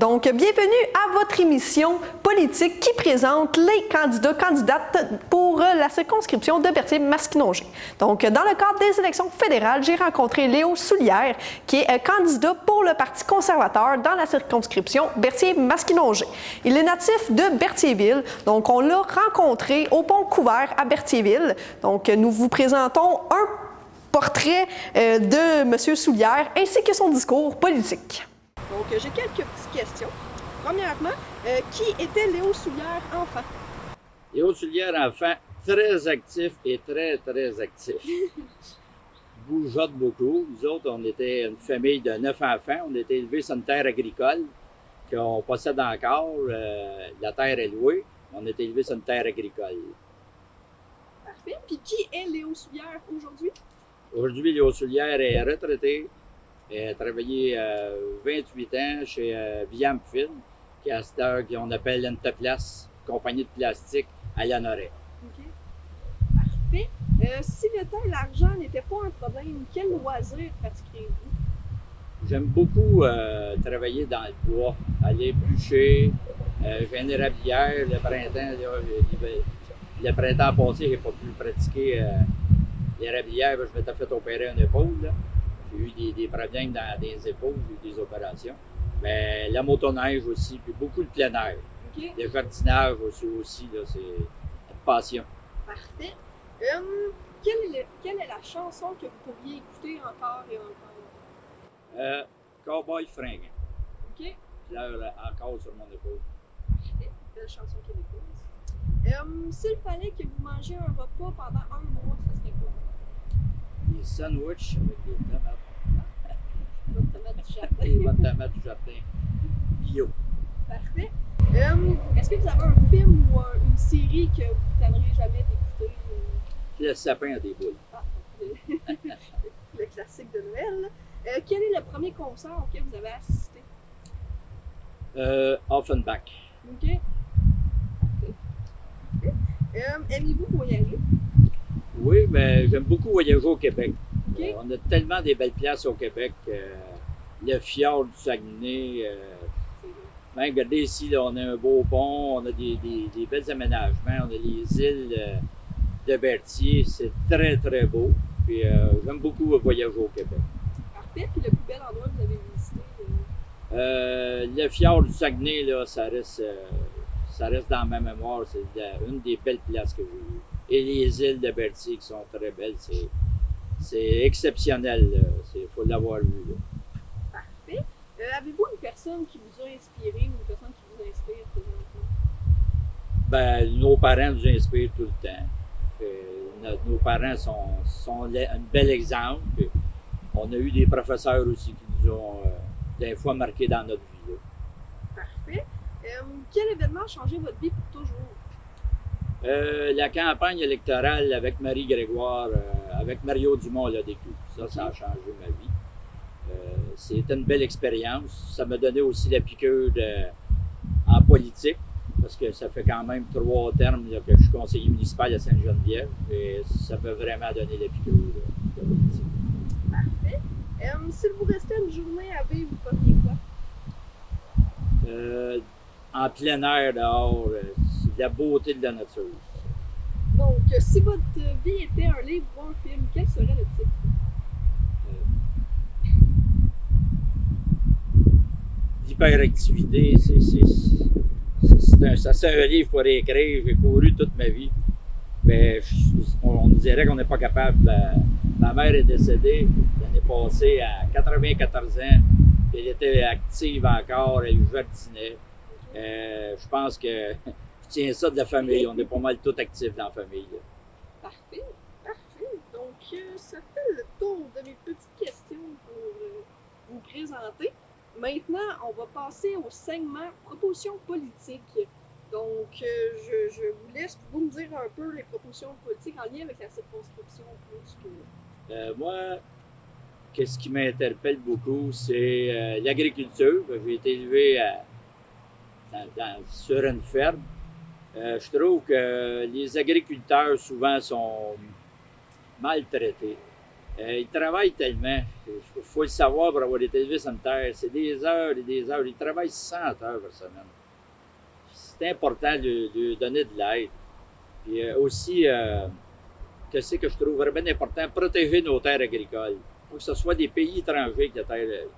Donc, bienvenue à votre émission politique qui présente les candidates pour la circonscription de Berthier-Masquinongé. Donc, dans le cadre des élections fédérales, j'ai rencontré Léo Soulière, qui est candidat pour le Parti conservateur dans la circonscription Berthier-Masquinongé. Il est natif de Berthierville, donc on l'a rencontré au pont couvert à Berthierville. Donc, nous vous présentons un portrait de M. Soulière ainsi que son discours politique. Donc, j'ai quelques petites questions. Premièrement, qui était Léo Soulière enfant? Léo Soulière enfant, très actif et très actif. Bougeotte beaucoup. Nous autres, on était une famille de 9 enfants. On était élevés sur une terre agricole qu'on possède encore. La terre est louée. On était élevés sur une terre agricole. Parfait. Puis qui est Léo Soulière aujourd'hui? Aujourd'hui, Léo Soulière est retraité. Elle a travaillé 28 ans chez Viam Film, qui est à cette heure qu'on appelle Enteplas, compagnie de plastique à Lanoret. OK. Parfait. Si le temps et l'argent n'étaient pas un problème, quel loisir pratiqueriez-vous? J'aime beaucoup travailler dans le bois, aller bûcher. J'ai une érablière le printemps. Le printemps passé, je n'ai pas pu pratiquer l'érablière. Je m'étais fait opérer une épaule. Là. J'ai eu des problèmes dans les épaules, j'ai eu des opérations. Mais la motoneige aussi, puis beaucoup de plein air. Okay. Le jardinage aussi là, c'est une passion. Parfait. Quelle est la chanson que vous pourriez écouter encore et encore? Cowboy fringant. OK. Là, encore sur mon épaule. Parfait. Belle chanson québécoise. S'il fallait que vous mangiez un repas pendant un mois, ça serait quoi? Des sandwichs avec des tomates. Bonnes tomates du jardin. Des bonnes tomates du jardin. Bio. Parfait. Est-ce que vous avez un film ou une série que vous n'aimeriez jamais d'écouter? Le sapin a des boules. Ah, le classique de Noël. Quel est le premier concert auquel vous avez assisté? Offenbach. OK. Parfait. Aimez-vous voyager? Oui, mais j'aime beaucoup voyager au Québec. Okay. On a tellement des belles places au Québec. Le fjord du Saguenay. Regardez ici, là, on a un beau pont, on a des bels aménagements, on a les îles de Berthier. C'est très beau. Puis j'aime beaucoup voyager au Québec. Parfait. Puis le plus bel endroit que vous avez visité? Le fjord du Saguenay, là, ça reste dans ma mémoire. C'est une des belles places que j'ai vues. Et les îles de Berthier qui sont très belles, c'est exceptionnel. Il faut l'avoir vu. Là. Parfait. Avez-vous une personne qui vous a inspiré ou une personne qui vous inspire présentement? Ben, nos parents nous inspirent tout le temps. Nos parents sont un bel exemple. Puis on a eu des professeurs aussi qui nous ont des fois marqués dans notre vie. Là. Parfait. Quel événement a changé votre vie pour toujours? La campagne électorale avec Marie Grégoire, avec Mario Dumont, l'ADQ. Ça a changé ma vie. C'était une belle expérience. Ça m'a donné aussi la piqûre en politique, parce que ça fait quand même 3 termes là, que je suis conseiller municipal à Sainte-Geneviève. Et ça m'a vraiment donné la piqûre de politique. Parfait. S'il vous restait une journée à vivre, vous feriez quoi? En plein air dehors, c'est de la beauté de la nature. Donc, si votre vie était un livre ou un film, quel serait le titre? L'hyperactivité, c'est un livre pour écrire. J'ai couru toute ma vie. Mais on dirait qu'on n'est pas capable. Ma mère est décédée l'année passée à 94 ans. Elle était active encore, elle jardinait. Je pense que je tiens ça de la famille. On est pas mal tous actifs dans la famille. Là. Parfait. Donc, ça fait le tour de mes petites questions pour vous présenter. Maintenant, on va passer au segment propositions politiques. Donc, je vous laisse vous me dire un peu les propositions politiques en lien avec la circonscription plus que... Moi, qu'est-ce qui m'interpelle beaucoup, c'est l'agriculture. J'ai été élevé sur une ferme. Je trouve que les agriculteurs souvent sont maltraités. Ils travaillent tellement. Il faut le savoir pour avoir été élevé sur une terre. C'est des heures et des heures. Ils travaillent 100 heures par semaine. C'est important de lui donner de l'aide. Puis aussi, qu'est-ce que je trouve vraiment important, protéger nos terres agricoles. Il faut que ce soit des pays étrangers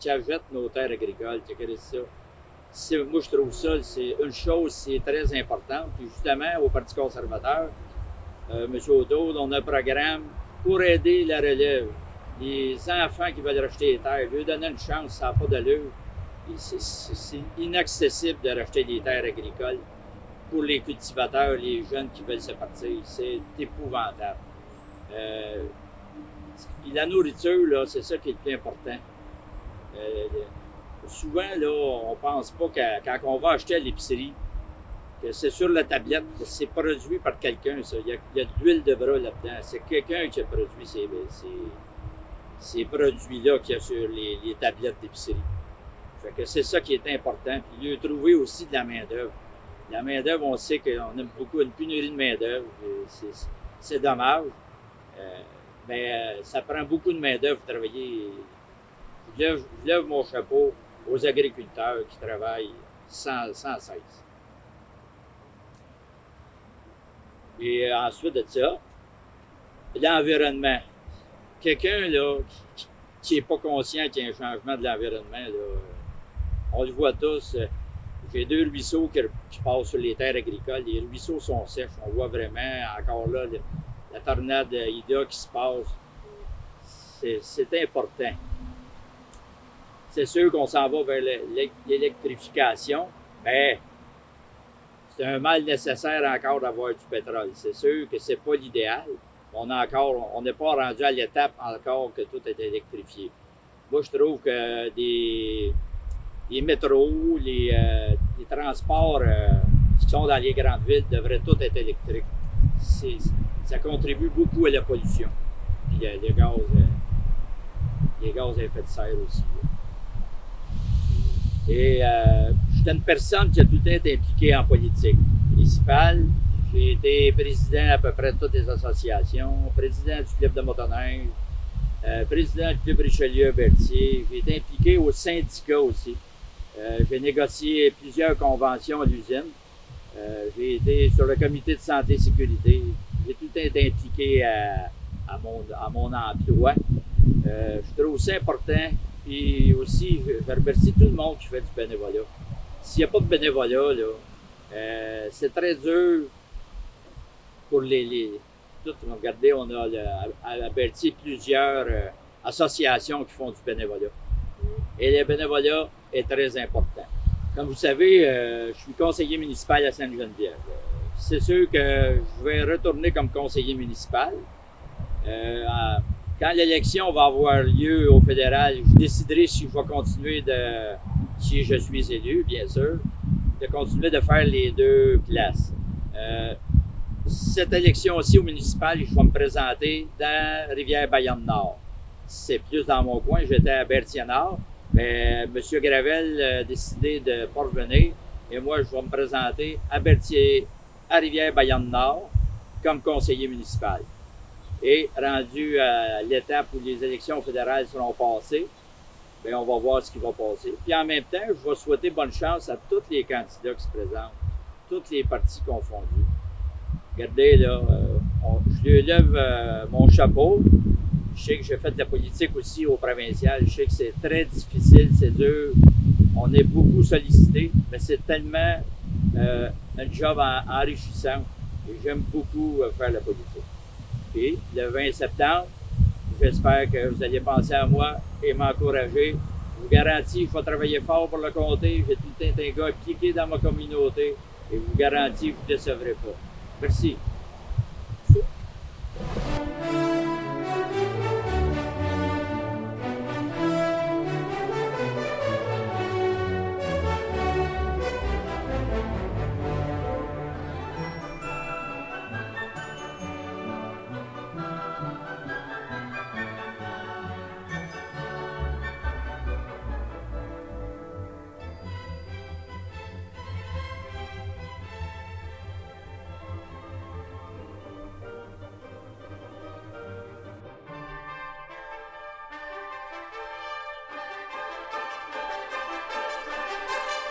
qui achètent nos terres agricoles, qui connaissent ça. Moi, je trouve ça, c'est une chose, c'est très importante. Puis justement, au Parti conservateur, M. O'Toole, on a un programme pour aider la relève. Les enfants qui veulent racheter des terres, lui donner une chance, ça n'a pas d'allure. C'est inaccessible de racheter des terres agricoles pour les cultivateurs, les jeunes qui veulent se partir. C'est épouvantable. Puis la nourriture, là, c'est ça qui est le plus important. Souvent, là, on pense pas quand on va acheter à l'épicerie, que c'est sur la tablette, que c'est produit par quelqu'un, ça. Il y a de l'huile de bras là-dedans. C'est quelqu'un qui a produit ces produits-là qu'il y a sur les tablettes d'épicerie. Fait que c'est ça qui est important. Puis lui trouver aussi de la main-d'œuvre. La main-d'œuvre, on sait qu'on a beaucoup une pénurie de main-d'œuvre. C'est dommage. Mais ça prend beaucoup de main-d'œuvre pour travailler. Je lève mon chapeau aux agriculteurs qui travaillent sans cesse. Et ensuite de ça, l'environnement. Quelqu'un là qui n'est pas conscient qu'il y a un changement de l'environnement, là, on le voit tous. J'ai 2 ruisseaux qui passent sur les terres agricoles. Les ruisseaux sont sèches. On voit vraiment encore là la tornade Ida qui se passe. C'est important. C'est sûr qu'on s'en va vers l'électrification, mais c'est un mal nécessaire encore d'avoir du pétrole. C'est sûr que c'est pas l'idéal. On n'est pas rendu à l'étape encore que tout est électrifié. Moi, je trouve que les métros, les transports qui sont dans les grandes villes devraient tous être électriques. Ça contribue beaucoup à la pollution. Puis les gaz à effet de serre aussi. Et j'étais une personne qui a tout le temps été impliquée en politique municipale. J'ai été président à peu près de toutes les associations, président du club de motoneige, président du club Richelieu-Berthier. J'ai été impliqué au syndicat aussi. J'ai négocié plusieurs conventions à l'usine. J'ai été sur le comité de santé et sécurité. J'ai tout le temps été impliqué à mon emploi. Je trouve ça important. Puis aussi, je remercie tout le monde qui fait du bénévolat. S'il n'y a pas de bénévolat, là, c'est très dur pour tout, regardez, on a à Berthier plusieurs associations qui font du bénévolat. Et le bénévolat est très important. Comme vous savez, je suis conseiller municipal à Sainte-Geneviève. C'est sûr que je vais retourner comme conseiller municipal. Quand l'élection va avoir lieu au fédéral, je déciderai si je vais continuer si je suis élu, bien sûr, de continuer de faire les 2 places. Cette élection-ci au municipal, je vais me présenter dans Rivière-Bayonne-Nord. C'est plus dans mon coin, j'étais à Berthier-Nord, mais M. Gravel a décidé de ne pas revenir, et moi, je vais me présenter à Berthier, à Rivière-Bayonne-Nord, comme conseiller municipal. Et rendu à l'étape où les élections fédérales seront passées, bien, on va voir ce qui va passer. Puis en même temps, je vais souhaiter bonne chance à tous les candidats qui se présentent, tous les partis confondus. Regardez, là, je lui lève mon chapeau. Je sais que j'ai fait de la politique aussi au provincial. Je sais que c'est très difficile, c'est dur. On est beaucoup sollicité, mais c'est tellement un job enrichissant. Et j'aime beaucoup faire la politique. Et le 20 septembre, j'espère que vous allez penser à moi et m'encourager. Je vous garantis, je vais travailler fort pour le comté. J'ai tout le temps un gars impliqué dans ma communauté. Et je vous garantis que je ne décevrai pas. Merci.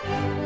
Bye!